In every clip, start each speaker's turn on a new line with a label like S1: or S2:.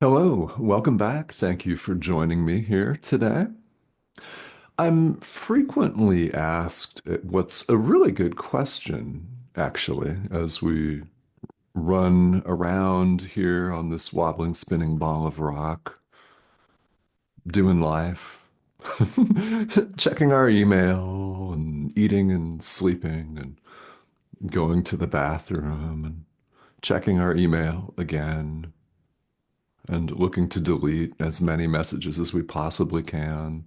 S1: Hello, welcome back. Thank you for joining me here today. I'm frequently asked what's a really good question, actually, as we run around here on this wobbling, spinning ball of rock, doing life, checking our email and eating and sleeping and going to the bathroom and checking our email again and looking to delete as many messages as we possibly can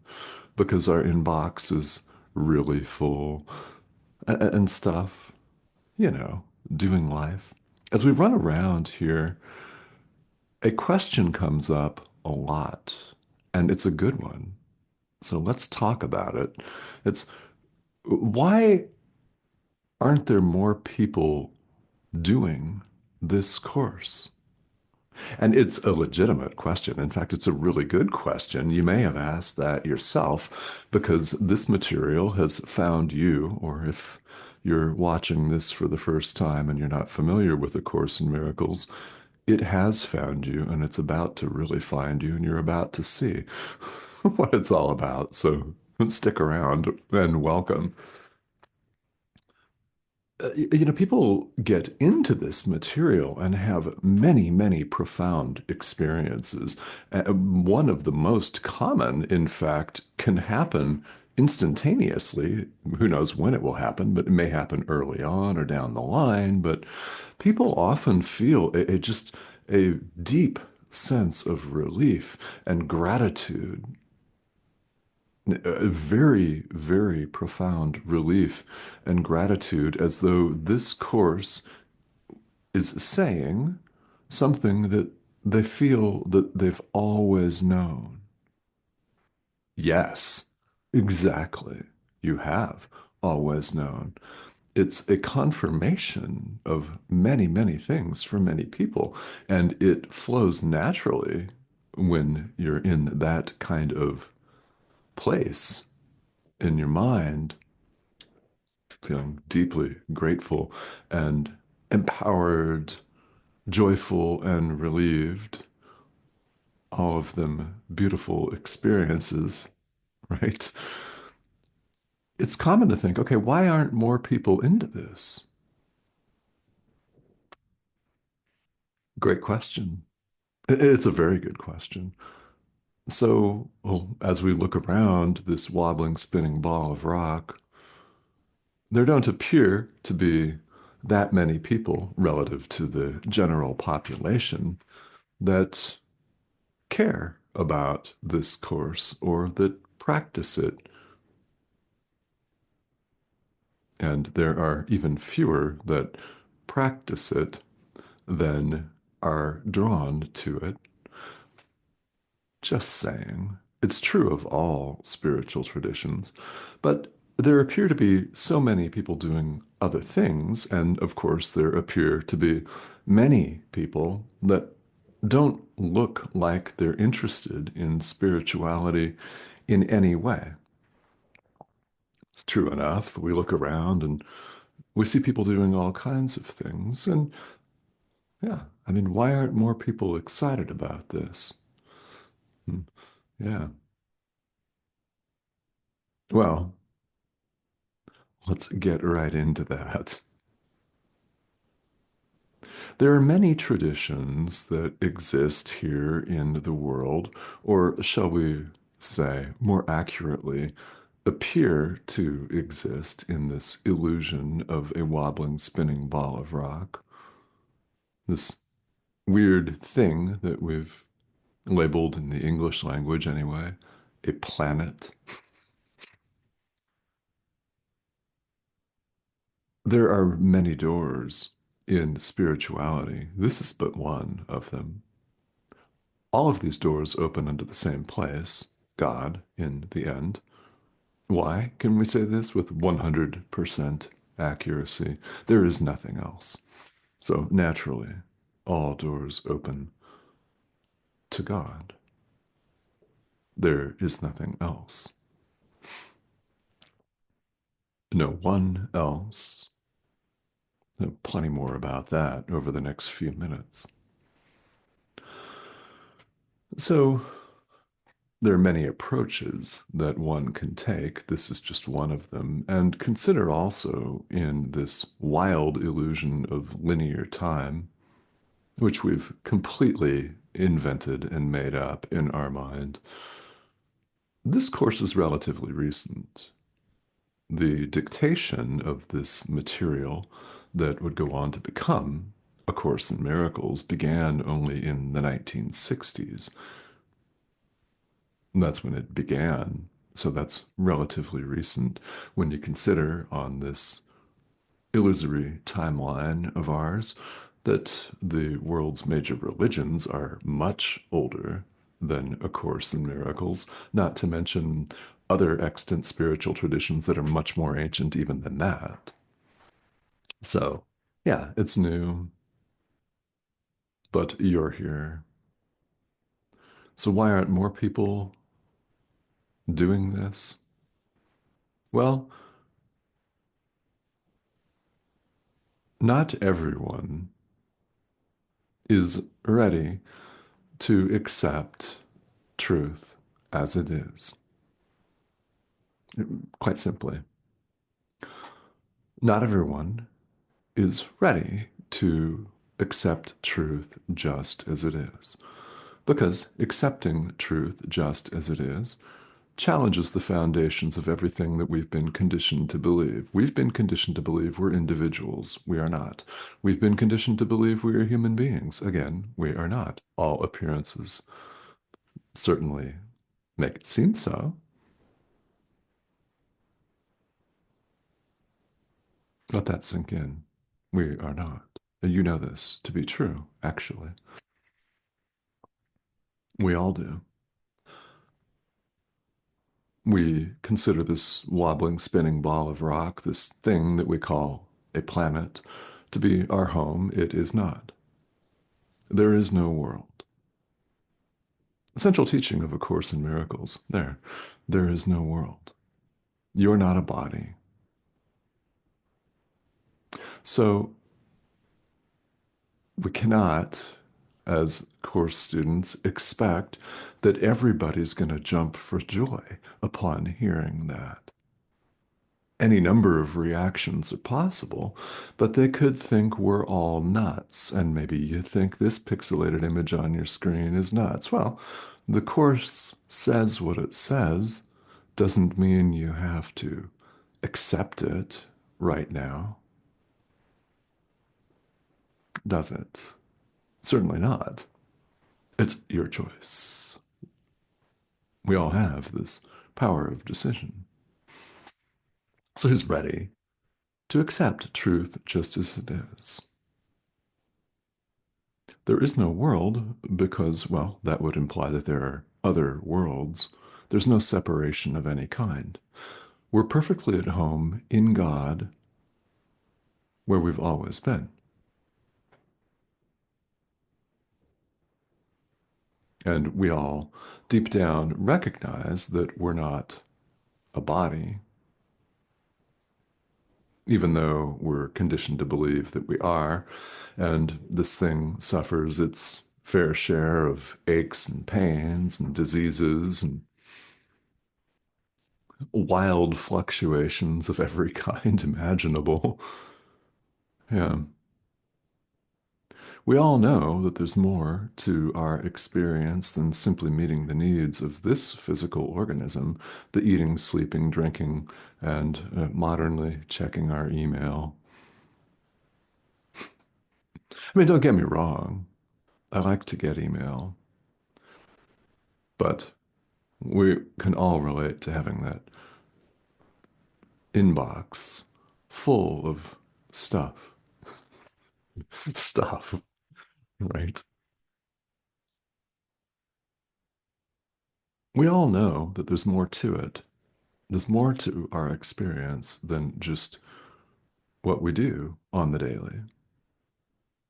S1: because our inbox is really full and stuff, you know, doing life. As we run around here, a question comes up a lot, and it's a good one. So let's talk about it. It's why aren't there more people doing this course? And it's a legitimate question. In fact, it's a really good question. You may have asked that yourself because this material has found you, or if you're watching this for the first time and you're not familiar with A Course in Miracles, it has found you and it's about to really find you, and you're about to see what it's all about. So stick around and welcome. People get into this material and have many, many profound experiences. One of the most common, in fact, can happen instantaneously. Who knows when it will happen, but it may happen early on or down the line. But people often feel just a deep sense of relief and gratitude, a very, very profound relief and gratitude, as though this course is saying something that they feel that they've always known. Yes, exactly. You have always known. It's a confirmation of many, many things for many people, and it flows naturally when you're in that kind of place in your mind, feeling deeply grateful and empowered, joyful, and relieved. All of them beautiful experiences, right? It's common to think, okay, why aren't more people into this? Great question. It's a very good question. So, well, as we look around this wobbling, spinning ball of rock, there don't appear to be that many people relative to the general population that care about this course or that practice it. And there are even fewer that practice it than are drawn to it. Just saying. It's true of all spiritual traditions, but there appear to be so many people doing other things, and of course, there appear to be many people that don't look like they're interested in spirituality in any way. It's true enough. We look around and we see people doing all kinds of things, and yeah, I mean, why aren't more people excited about this? Hmm. Yeah. Well, let's get right into that. There are many traditions that exist here in the world, or shall we say, more accurately, appear to exist in this illusion of a wobbling, spinning ball of rock. This weird thing that we've labeled in the English language anyway, a planet. There are many doors in spirituality. This is but one of them. All of these doors open into the same place, God, in the end. Why can we say this with 100% accuracy? There is nothing else. So naturally, all doors open to God. There is nothing else. No one else. Plenty more about that over the next few minutes. So there are many approaches that one can take. This is just one of them. And consider also in this wild illusion of linear time, which we've completely invented and made up in our mind. This course is relatively recent. The dictation of this material that would go on to become A Course in Miracles began only in the 1960s. And that's when it began. So that's relatively recent when you consider on this illusory timeline of ours that the world's major religions are much older than A Course in Miracles, not to mention other extant spiritual traditions that are much more ancient even than that. So, yeah, it's new, but you're here. So, why aren't more people doing this? Well, not everyone is ready to accept truth as it is. Quite simply, not everyone is ready to accept truth just as it is. Because accepting truth just as it is challenges the foundations of everything that we've been conditioned to believe. We've been conditioned to believe we're individuals. We are not. We've been conditioned to believe we are human beings. Again, we are not. All appearances certainly make it seem so. Let that sink in. We are not. And you know this to be true, actually. We all do. We consider this wobbling, spinning ball of rock, this thing that we call a planet, to be our home. It is not. There is no world. Essential teaching of A Course in Miracles. There is no world. You're not a body. So we cannot, as course students, expect that everybody's going to jump for joy upon hearing that. Any number of reactions are possible, but they could think we're all nuts. And maybe you think this pixelated image on your screen is nuts. Well, the course says what it says, doesn't mean you have to accept it right now, does it? Certainly not. It's your choice. We all have this power of decision. So who's ready to accept truth just as it is? There is no world because, well, that would imply that there are other worlds. There's no separation of any kind. We're perfectly at home in God where we've always been. And we all deep down recognize that we're not a body, even though we're conditioned to believe that we are. And this thing suffers its fair share of aches and pains and diseases and wild fluctuations of every kind imaginable. Yeah. We all know that there's more to our experience than simply meeting the needs of this physical organism, the eating, sleeping, drinking, and modernly checking our email. I mean, don't get me wrong. I like to get email, but we can all relate to having that inbox full of stuff. Stuff, right? We all know that there's more to it. There's more to our experience than just what we do on the daily.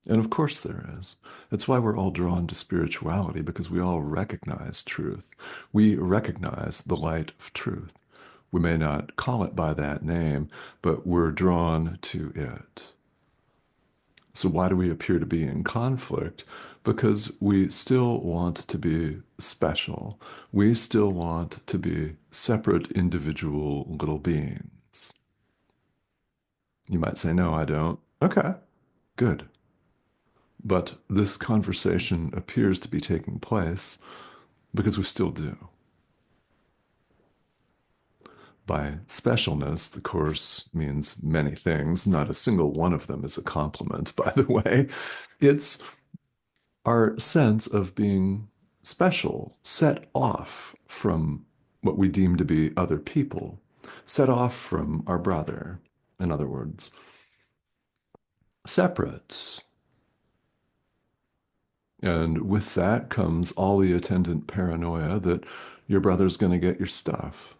S1: And of course there is. That's why we're all drawn to spirituality, because we all recognize truth. We recognize the light of truth. We may not call it by that name, but we're drawn to it. So why do we appear to be in conflict because we still want to be special. We still want to be separate individual little beings. You might say, no, I don't. Okay, good. But this conversation appears to be taking place because we still do. By specialness, the course means many things. Not a single one of them is a compliment, by the way. It's our sense of being special, set off from what we deem to be other people, set off from our brother, in other words, separate. And with that comes all the attendant paranoia that your brother's going to get your stuff.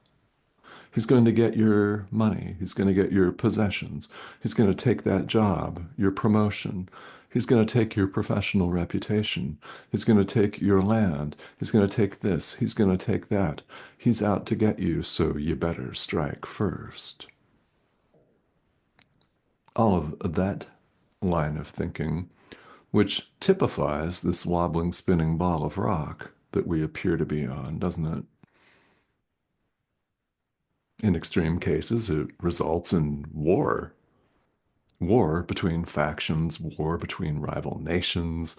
S1: He's going to get your money. He's going to get your possessions. He's going to take that job, your promotion. He's going to take your professional reputation. He's going to take your land. He's going to take this. He's going to take that. He's out to get you, so you better strike first. All of that line of thinking, which typifies this wobbling, spinning ball of rock that we appear to be on, doesn't it? In extreme cases, it results in war. War between factions, war between rival nations,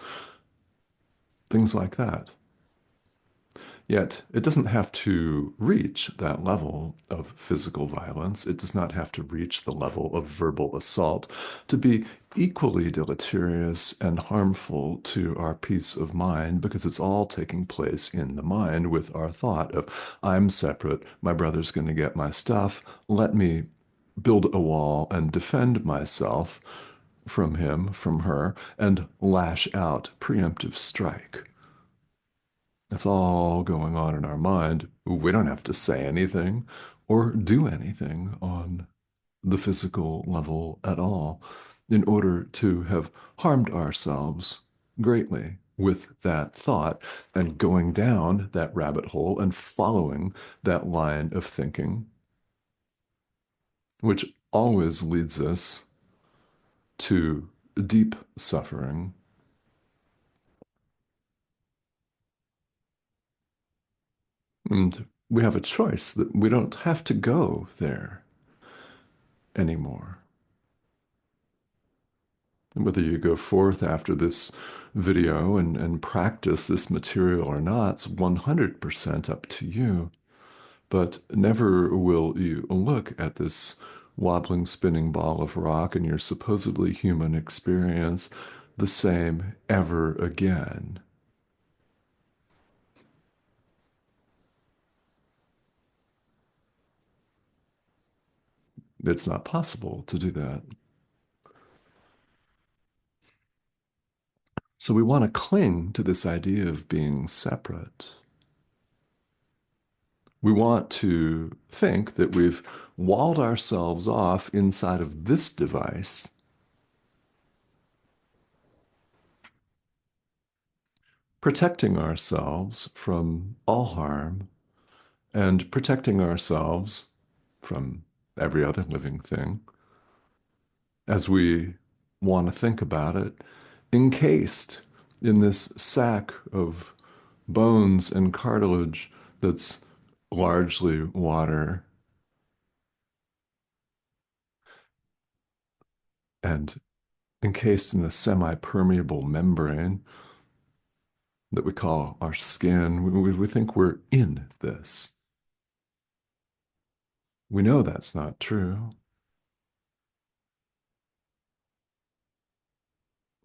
S1: things like that. Yet, it doesn't have to reach that level of physical violence. It does not have to reach the level of verbal assault to be equally deleterious and harmful to our peace of mind because it's all taking place in the mind with our thought of, I'm separate, my brother's going to get my stuff, let me build a wall and defend myself from him, from her, and lash out, preemptive strike. It's all going on in our mind. We don't have to say anything or do anything on the physical level at all in order to have harmed ourselves greatly with that thought and going down that rabbit hole and following that line of thinking, which always leads us to deep suffering. And we have a choice that we don't have to go there anymore. And whether you go forth after this video and practice this material or not, it's 100% up to you. But never will you look at this wobbling, spinning ball of rock in your supposedly human experience the same ever again. It's not possible to do that. So we want to cling to this idea of being separate. We want to think that we've walled ourselves off inside of this device, protecting ourselves from all harm and protecting ourselves from every other living thing as we want to think about it, encased in this sack of bones and cartilage that's largely water and encased in a semi-permeable membrane that we call our skin. We think we're in this. We know that's not true.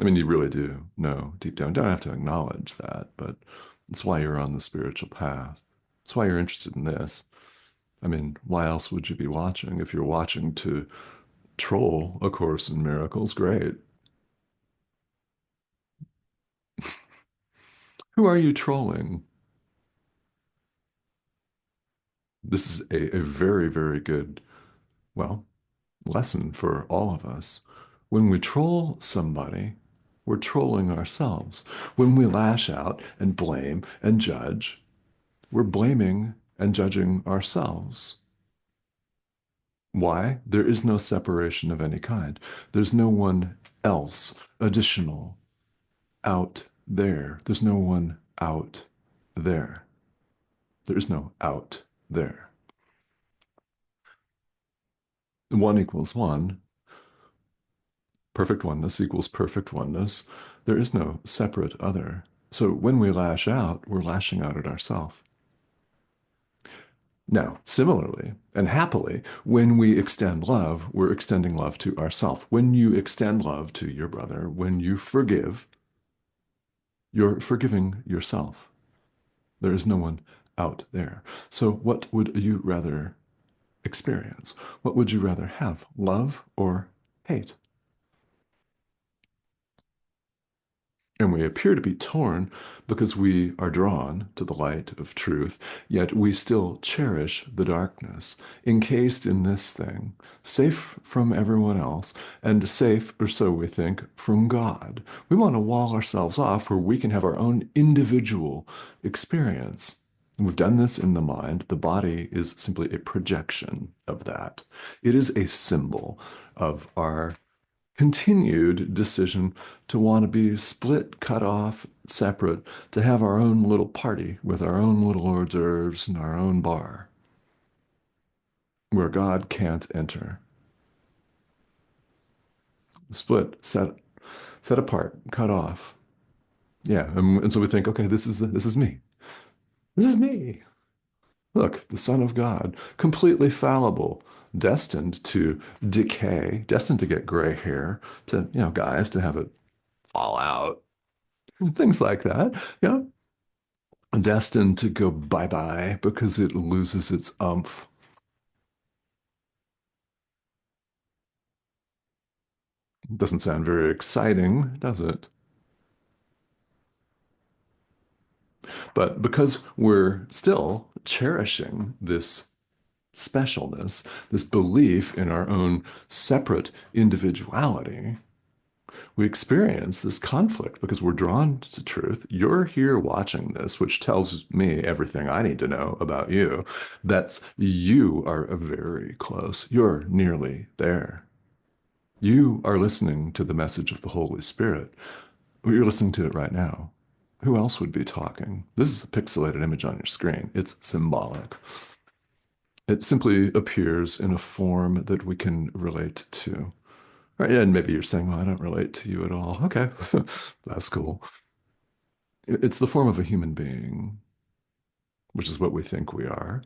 S1: I mean, you really do know deep down. Don't have to acknowledge that, but it's why you're on the spiritual path. It's why you're interested in this. I mean, why else would you be watching? If you're watching to troll A Course in Miracles, great. Who are you trolling? This is a very, very good, well, lesson for all of us. When we troll somebody, we're trolling ourselves. When we lash out and blame and judge, we're blaming and judging ourselves. Why? There is no separation of any kind. There's no one else additional out there. There's no one out there. There is no out there. One equals one. Perfect oneness equals perfect oneness. There is no separate other. So when we lash out, we're lashing out at ourselves. Now, similarly and happily, when we extend love, we're extending love to ourself. When you extend love to your brother, when you forgive, you're forgiving yourself. There is no one out there. So what would you rather experience? What would you rather have, love or hate? And we appear to be torn because we are drawn to the light of truth, yet we still cherish the darkness, encased in this thing, safe from everyone else, and safe, or so we think, from God. We want to wall ourselves off where we can have our own individual experience. And we've done this in the mind. The body is simply a projection of that. It is a symbol of our continued decision to want to be split, cut off, separate, to have our own little party with our own little hors d'oeuvres and our own bar where God can't enter. Split, set apart, cut off. Yeah, and so we think, okay, this is me. This is me. Look, the Son of God, completely fallible, destined to decay, destined to get gray hair, to, guys to have it fall out, things like that. Yeah, destined to go bye-bye because it loses its umph. Doesn't sound very exciting, does it? But because we're still cherishing this specialness, this belief in our own separate individuality, we experience this conflict because we're drawn to truth. You're here watching this, which tells me everything I need to know about you. That's you are very close. You're nearly there. You are listening to the message of the Holy Spirit. You're listening to it right now. Who else would be talking? This is a pixelated image on your screen. It's symbolic. It simply appears in a form that we can relate to. Right? And maybe you're saying, well, I don't relate to you at all. Okay, that's cool. It's the form of a human being, which is what we think we are.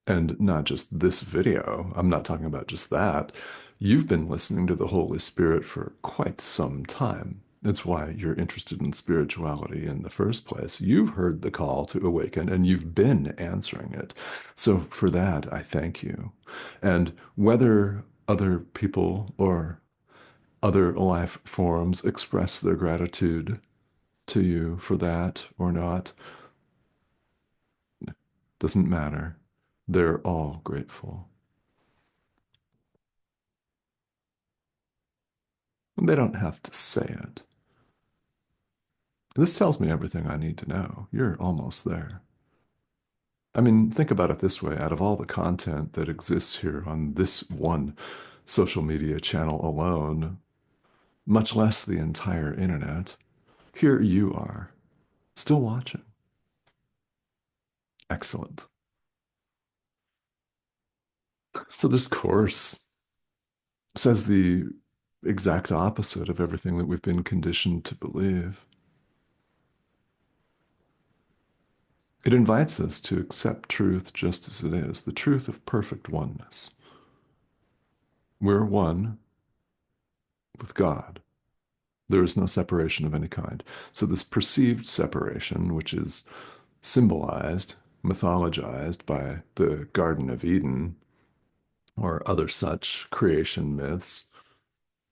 S1: And not just this video. I'm not talking about just that. You've been listening to the Holy Spirit for quite some time. That's why you're interested in spirituality in the first place. You've heard the call to awaken and you've been answering it. So for that, I thank you. And whether other people or other life forms express their gratitude to you for that or not, doesn't matter. They're all grateful. And they don't have to say it. This tells me everything I need to know. You're almost there. I mean, think about it this way. Out of all the content that exists here on this one social media channel alone, much less the entire internet, here you are, still watching. Excellent. So this course says the exact opposite of everything that we've been conditioned to believe. It invites us to accept truth just as it is, the truth of perfect oneness. We're one with God. There is no separation of any kind. So this perceived separation, which is symbolized, mythologized by the Garden of Eden or other such creation myths,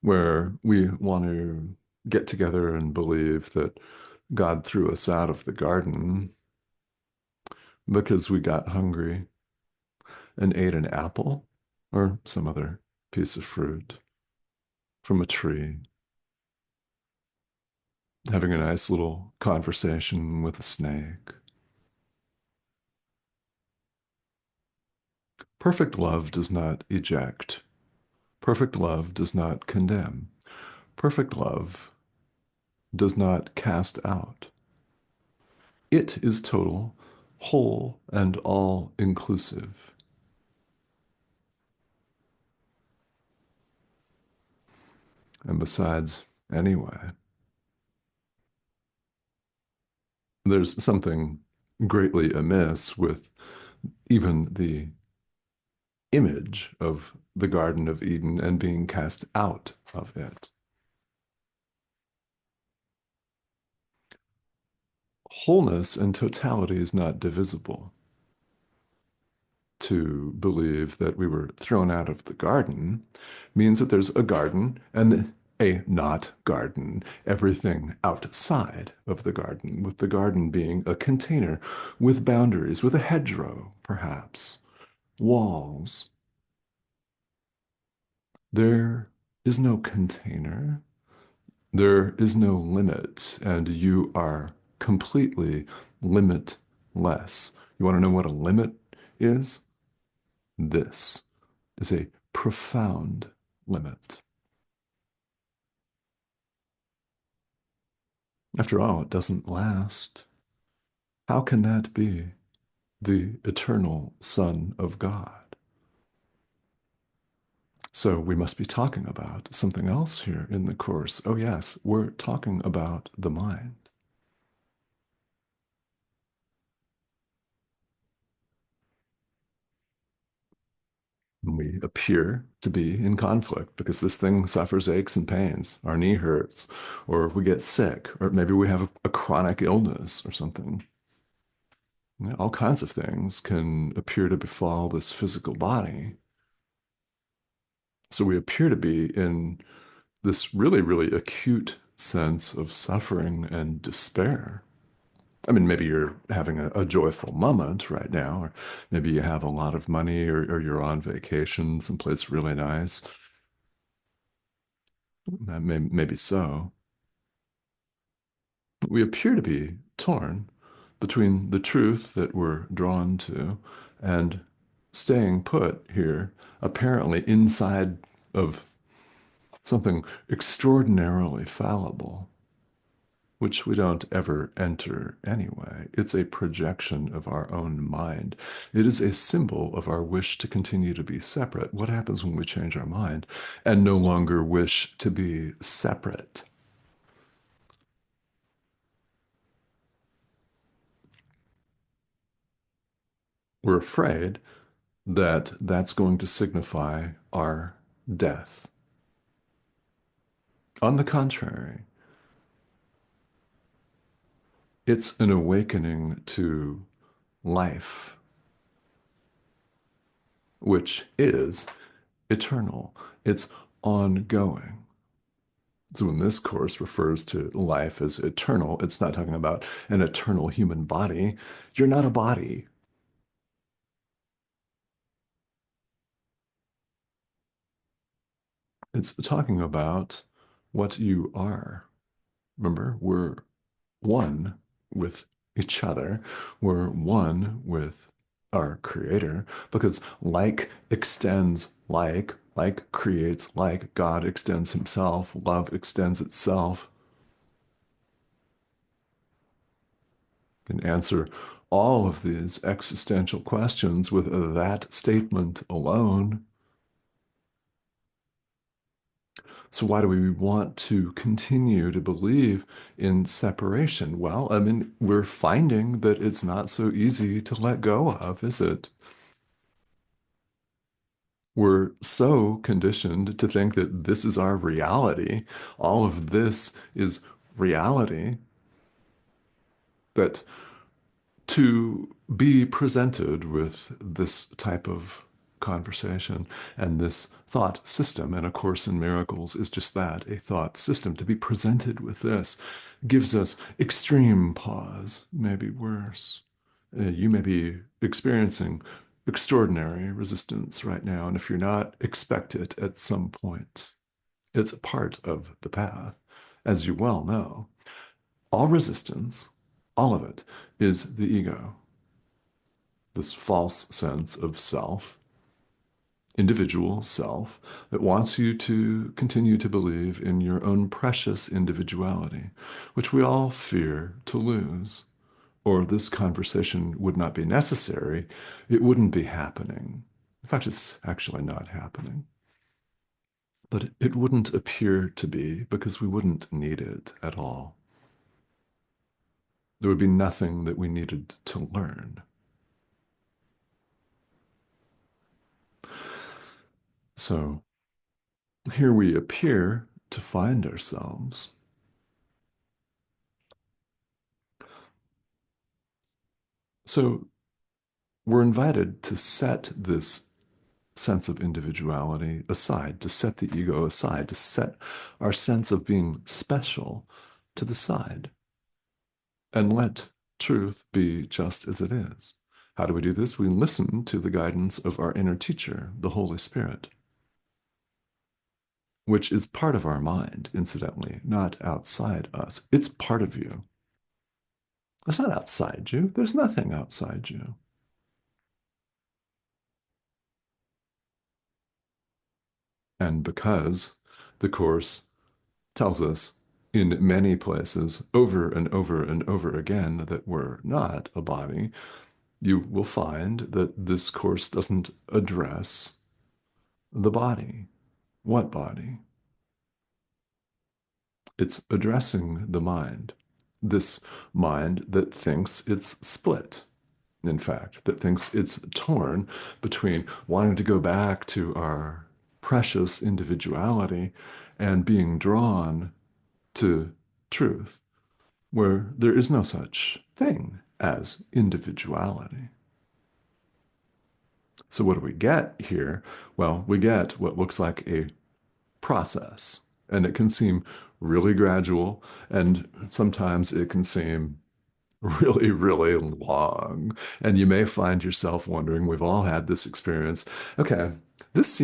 S1: where we want to get together and believe that God threw us out of the garden because we got hungry and ate an apple or some other piece of fruit from a tree, having a nice little conversation with a snake. Perfect love does not eject. Perfect love does not condemn. Perfect love does not cast out. It is total, whole, and all inclusive. And besides, anyway, there's something greatly amiss with even the image of the Garden of Eden and being cast out of it. Wholeness and totality is not divisible. To believe that we were thrown out of the garden means that there's a garden and a not garden, everything outside of the garden, with the garden being a container with boundaries, with a hedgerow, perhaps, walls. There is no container, there is no limit, and you are completely limitless. You want to know what a limit is? This is a profound limit. After all, it doesn't last. How can that be the eternal Son of God? So we must be talking about something else here in the course. Oh, yes, we're talking about the mind. We appear to be in conflict because this thing suffers aches and pains. Our knee hurts, or we get sick, or maybe we have a chronic illness or something. You know, all kinds of things can appear to befall this physical body. So we appear to be in this really, really acute sense of suffering and despair. I mean, maybe you're having a joyful moment right now, or maybe you have a lot of money, or you're on vacation someplace really nice. Maybe so. We appear to be torn between the truth that we're drawn to and staying put here, apparently inside of something extraordinarily fallible, which we don't ever enter anyway. It's a projection of our own mind. It is a symbol of our wish to continue to be separate. What happens when we change our mind and no longer wish to be separate? We're afraid that that's going to signify our death. On the contrary, it's an awakening to life, which is eternal. It's ongoing. So when this course refers to life as eternal, it's not talking about an eternal human body. You're not a body. It's talking about what you are. Remember, we're one with each other. We're one with our creator because like extends like creates like, God extends himself, love extends itself. Can answer all of these existential questions with that statement alone. So why do we want to continue to believe in separation? Well, I mean, we're finding that it's not so easy to let go of, is it? We're so conditioned to think that this is our reality. All of this is reality that to be presented with this type of conversation and this thought system, and A Course in Miracles is just that, a thought system. To be presented with this gives us extreme pause, maybe worse. You may be experiencing extraordinary resistance right now, and if you're not, expect it at some point. It's a part of the path, as you well know. All resistance, all of it, is the ego, this false sense of self. individual self that wants you to continue to believe in your own precious individuality, which we all fear to lose, or this conversation would not be necessary. It wouldn't be happening. In fact, it's actually not happening. But it wouldn't appear to be because we wouldn't need it at all. There would be nothing that we needed to learn. So here we appear to find ourselves. So we're invited to set this sense of individuality aside, to set the ego aside, to set our sense of being special to the side, and let truth be just as it is. How do we do this? We listen to the guidance of our inner teacher, the Holy Spirit, which is part of our mind, incidentally, not outside us. It's part of you. It's not outside you. There's nothing outside you. And because the Course tells us in many places, over and over and over again, that we're not a body, you will find that this Course doesn't address the body. What body? It's addressing the mind. This mind that thinks it's split, in fact, that thinks it's torn between wanting to go back to our precious individuality and being drawn to truth, where there is no such thing as individuality. So, what do we get here? Well, we get what looks like a process, and it can seem really gradual, and sometimes it can seem really, really long. And you may find yourself wondering, we've all had this experience. Okay, this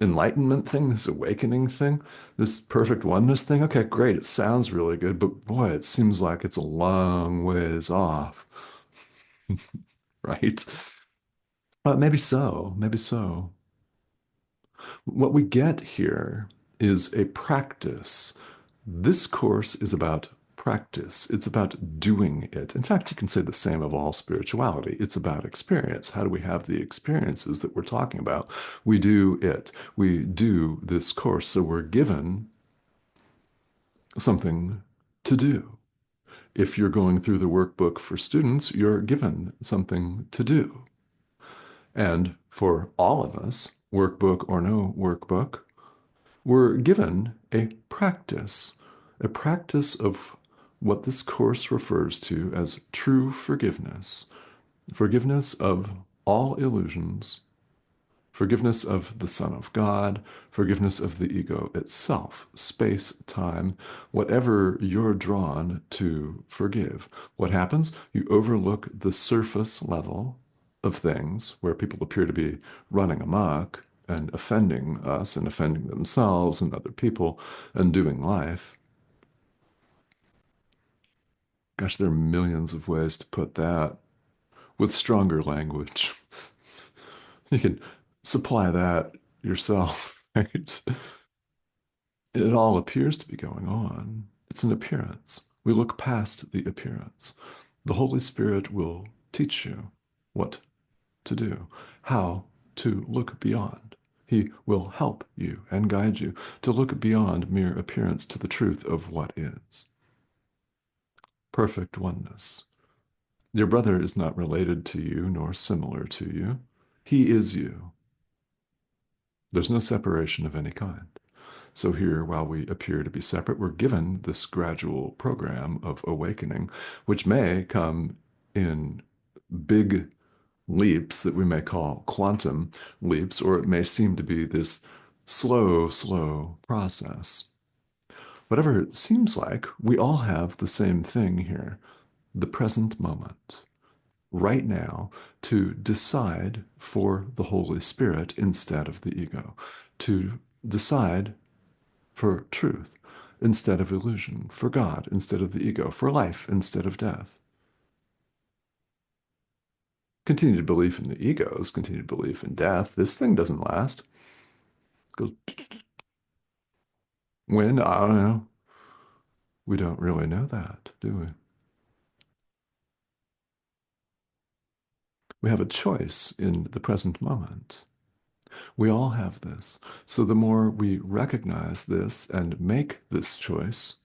S1: enlightenment thing, this awakening thing, this perfect oneness thing, okay, great. It sounds really good, but boy, it seems like it's a long ways off, right? Maybe so, maybe so. What we get here is a practice. This course is about practice. It's about doing it. In fact, you can say the same of all spirituality. It's about experience. How do we have the experiences that we're talking about? We do it. We do this course. So we're given something to do. If you're going through the workbook for students, you're given something to do. And for all of us, workbook or no workbook, we're given a practice of what this course refers to as true forgiveness, forgiveness of all illusions, forgiveness of the Son of God, forgiveness of the ego itself, space, time, whatever you're drawn to forgive. What happens? You overlook the surface level of things where people appear to be running amok and offending us and offending themselves and other people and doing life. Gosh, there are millions of ways to put that with stronger language. You can supply that yourself, right? It all appears to be going on. It's an appearance. We look past the appearance. The Holy Spirit will teach you what to do, how to look beyond. He will help you and guide you to look beyond mere appearance to the truth of what is. Perfect oneness. Your brother is not related to you nor similar to you. He is you. There's no separation of any kind. So here, while we appear to be separate, we're given this gradual program of awakening, which may come in big leaps that we may call quantum leaps, or it may seem to be this slow, slow process. Whatever it seems like, we all have the same thing here, the present moment, right now, to decide for the Holy Spirit instead of the ego, to decide for truth instead of illusion, for God instead of the ego, for life instead of death. Continued belief in the egos, continued belief in death. This thing doesn't last. It goes when? I don't know. We don't really know that, do we? We have a choice in the present moment. We all have this. So the more we recognize this and make this choice,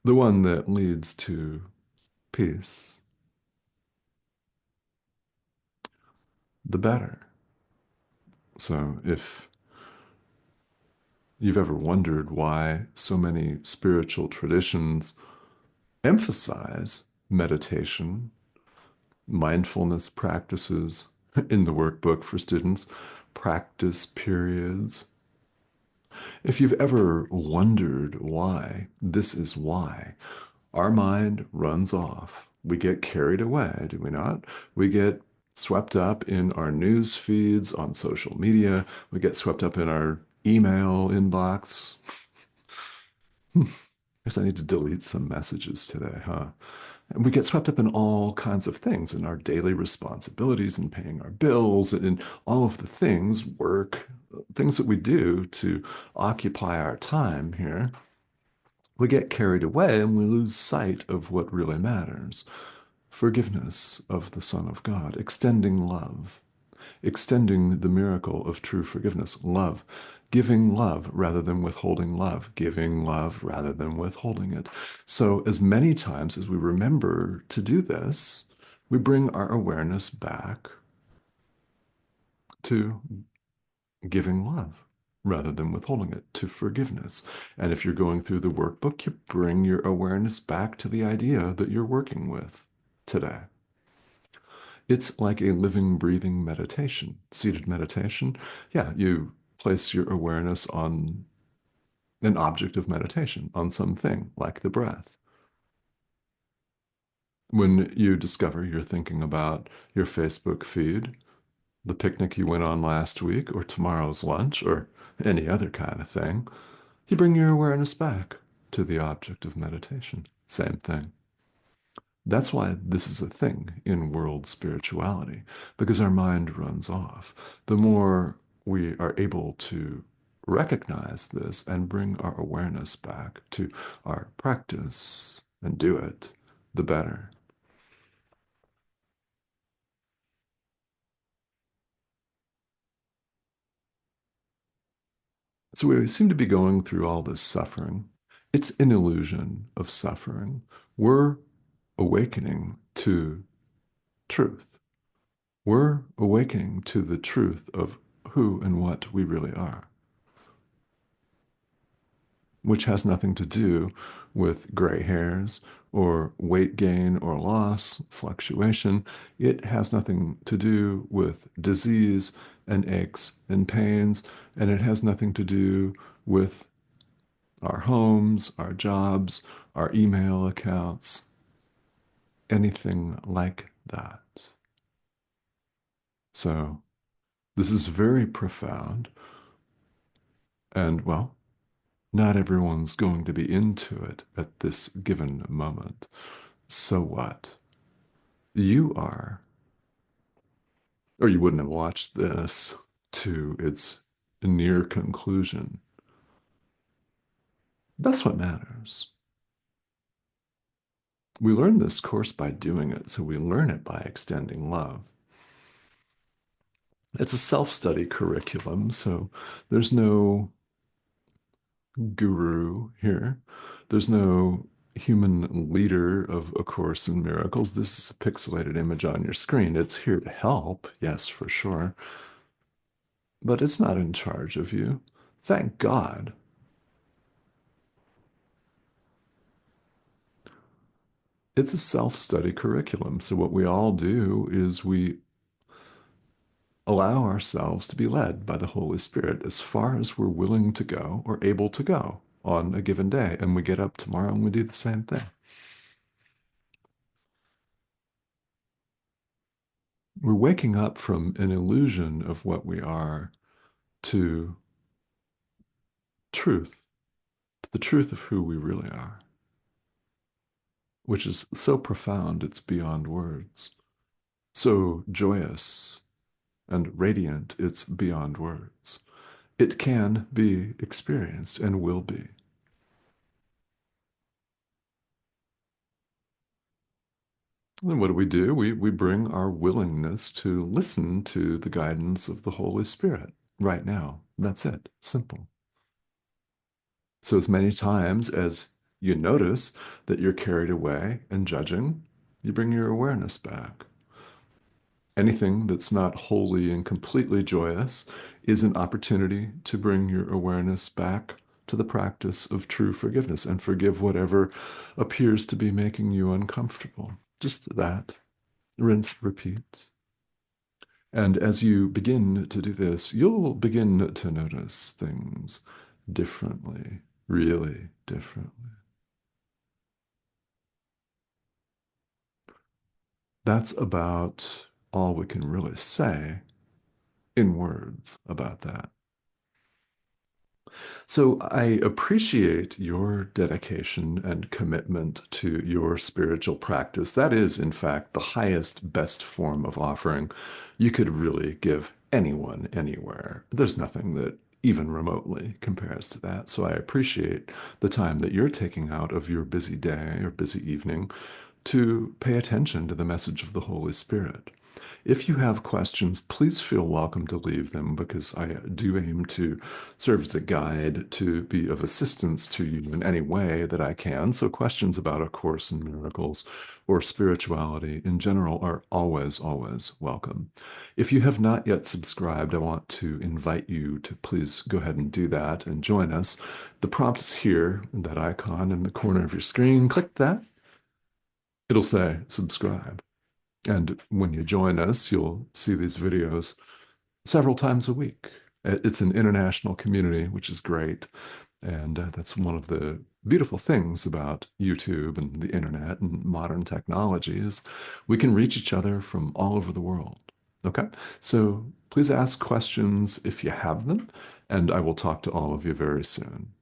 S1: the one that leads to peace, the better. So if you've ever wondered why so many spiritual traditions emphasize meditation, mindfulness practices in the workbook for students, practice periods. If you've ever wondered why, this is why. Our mind runs off. We get carried away, do we not? We get swept up in our news feeds on social media. We get swept up in our email inbox. Guess I need to delete some messages today, huh? And we get swept up in all kinds of things in our daily responsibilities and paying our bills and in all of the things, work, things that we do to occupy our time here. We get carried away and we lose sight of what really matters. Forgiveness of the Son of God, extending love, extending the miracle of true forgiveness, love, giving love rather than withholding love, giving love rather than withholding it. So, as many times as we remember to do this, we bring our awareness back to giving love rather than withholding it, to forgiveness. And if you're going through the workbook, you bring your awareness back to the idea that you're working with today. It's like a living, breathing meditation, seated meditation. Yeah, you place your awareness on an object of meditation, on something like the breath. When you discover you're thinking about your Facebook feed, the picnic you went on last week, or tomorrow's lunch, or any other kind of thing, you bring your awareness back to the object of meditation. Same thing. That's why this is a thing in world spirituality, because our mind runs off. The more we are able to recognize this and bring our awareness back to our practice and do it, the better. So we seem to be going through all this suffering. It's an illusion of suffering. We're awakening to truth. We're awakening to the truth of who and what we really are, which has nothing to do with gray hairs or weight gain or loss, fluctuation. It has nothing to do with disease and aches and pains, and it has nothing to do with our homes, our jobs, our email accounts, anything like that. So this is very profound, and well, not everyone's going to be into it at this given moment. So what? You are, or you wouldn't have watched this to its near conclusion. That's what matters. We learn this course by doing it, so we learn it by extending love. It's a self-study curriculum, so there's no guru here. There's no human leader of A Course in Miracles. This is a pixelated image on your screen. It's here to help, yes, for sure, but it's not in charge of you. Thank God. It's a self-study curriculum. So what we all do is we allow ourselves to be led by the Holy Spirit as far as we're willing to go or able to go on a given day. And we get up tomorrow and we do the same thing. We're waking up from an illusion of what we are to truth, to the truth of who we really are, which is so profound it's beyond words. So joyous and radiant, it's beyond words. It can be experienced and will be. And what do? We bring our willingness to listen to the guidance of the Holy Spirit right now. That's it. Simple. So as many times as you notice that you're carried away and judging, you bring your awareness back. Anything that's not wholly and completely joyous is an opportunity to bring your awareness back to the practice of true forgiveness and forgive whatever appears to be making you uncomfortable. Just that. Rinse, repeat. And as you begin to do this, you'll begin to notice things differently, really differently. That's about all we can really say in words about that. So I appreciate your dedication and commitment to your spiritual practice. That is, in fact, the highest, best form of offering you could really give anyone anywhere. There's nothing that even remotely compares to that. So I appreciate the time that you're taking out of your busy day or busy evening to pay attention to the message of the Holy Spirit. If you have questions, please feel welcome to leave them because I do aim to serve as a guide to be of assistance to you in any way that I can. So, questions about A Course in Miracles or spirituality in general are always, always welcome. If you have not yet subscribed, I want to invite you to please go ahead and do that and join us. The prompt is here, that icon in the corner of your screen. Click that. It'll say subscribe. And when you join us, you'll see these videos several times a week. It's an international community, which is great. And that's one of the beautiful things about YouTube and the internet and modern technology is we can reach each other from all over the world. Okay? So please ask questions if you have them, and I will talk to all of you very soon.